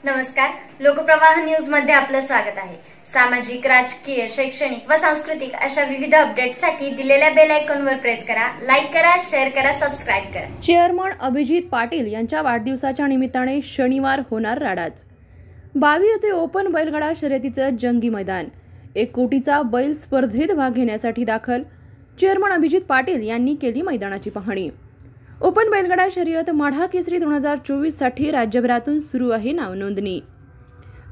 नमस्कार, लोकप्रवाह न्यूज मध्ये आपलं स्वागत आहे। सामाजिक, राजकीय, शैक्षणिक व सांस्कृतिक अशा विविध अपडेट्ससाठी दिलेल्या बेल आयकॉनवर प्रेस करा, लाईक करा, शेअर करा, सबस्क्राइब करा। चेअरमन अभिजित पाटील यांच्या वाढदिवसाच्या निमित्ताने शनिवार होणार राडाच। 22 येथे ओपन बैलगाडा शर्यतीचं जंगी मैदान। 1 कोटीचा बैल स्पर्धेत भाग घेण्यासाठी दाखल। चेअरमन अभिजित पाटील यांनी केली मैदानाची पाहणी। ओपन बैलगाडा शर्यत माढा केसरी 2024 साठी राज्यभरातून सुरू आहे नावनोंदणी।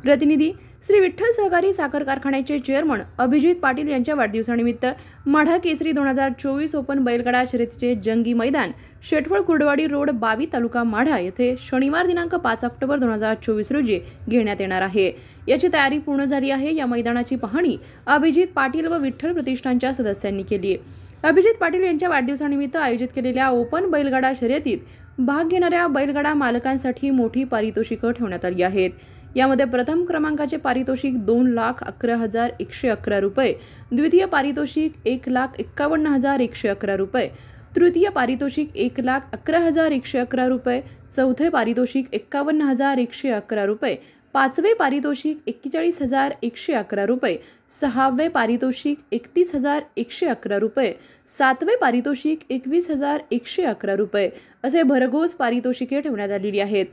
प्रतिनिधी श्री विठ्ठल सहकारी साखर कारखान्याचे चेअरमन अभिजित पाटील यांच्या वाढदिवसानिमित्त माढा केसरी 2024 ओपन बैलगाडा शर्यतीचे जंगी मैदान शेटवळ कुर्डवाडी रोड 22 तालुका माढा येथे शनिवार दिनांक 5 ऑक्टोबर 2024 रोजी घेण्यात येणार आहे। याची तयारी पूर्ण झाली आहे। या मैदानाची पाहणी अभिजित पाटील व विठ्ठल प्रतिष्ठानच्या सदस्यांनी केली। अभिजित पाटील यांच्या वाढदिवसानिमित्त आयोजित केलेल्या ओपन बैलगाडा शर्यतीत भाग घेणाऱ्या बैलगाडा मालकांसाठी मोठी पारितोषिकं ठेवण्यात आली आहेत। यामध्ये प्रथम क्रमांकाचे पारितोषिक 2,11,111 रुपये, द्वितीय पारितोषिक 1,51,111 रुपये, तृतीय पारितोषिक 1,11,111 रुपये, चौथे पारितोषिक 51,111 रुपये, पाचवे पारितोषिक 41,111 रुपये, सहावे पारितोषिक 31,111 रुपये, सातवे पारितोषिक 21,111 रुपये असे भरघोस पारितोषिके ठेवण्यात आलेली आहेत।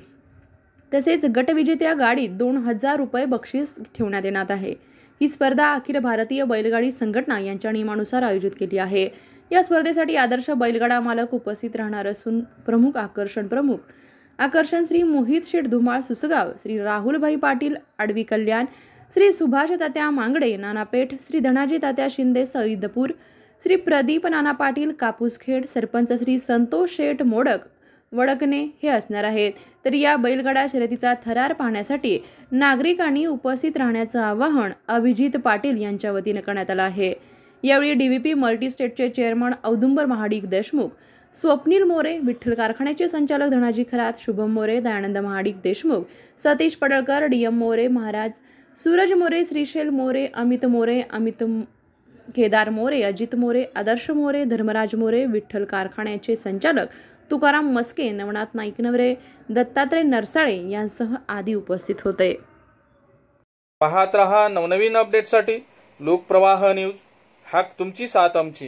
तसेच गटविजेत्या गाडीत 2,000 रुपये बक्षीस ठेवण्यात येणार आहे। ही स्पर्धा अखिल भारतीय बैलगाडी संघटना यांच्या नियमानुसार आयोजित केली आहे। या स्पर्धेसाठी आदर्श बैलगाडा मालक उपस्थित राहणार असून प्रमुख आकर्षण श्री मोहित शेठ धुमाळ सुसगाव, श्री राहुलभाई पाटील आडवी कल्याण, श्री सुभाष तात्या मांगडे नानापेठ, श्री धनाजी तात्या शिंदे सईदपूर, श्री प्रदीप नाना पाटील कापूसखेड, सरपंच श्री संतोष शेठ मोडक वडकणे हे असणार आहेत। तर या बैलगाडा शर्यतीचा थरार पाहण्यासाठी नागरिकांनी उपस्थित राहण्याचं आवाहन अभिजित पाटील यांच्या वतीने करण्यात आलं आहे। यावेळी डीव्हीपी मल्टी स्टेटचे चेअरमन औदुंबर महाडिक देशमुख, स्वप्नील मोरे, विठ्ठल कारखान्याचे संचालक धनाजी खरात, शुभम मोरे, दयानंद महाडिक देशमुख, सतीश पडळकर, डीएम मोरे महाराज, सूरज मोरे, श्रीशैल मोरे, अमित मोरे, केदार मोरे, अजित मोरे, आदर्श मोरे, धर्मराज मोरे, विठ्ठल कारखान्याचे संचालक तुकाराम मस्के, नवनाथ नाईक नवरे, दत्तात्रय नरसाळे यांसह आदी उपस्थित होते। पाहत रहा नवनवीन अपडेटसाठी लोकप्रवाह न्यूज। हाक तुमची साथ आमची।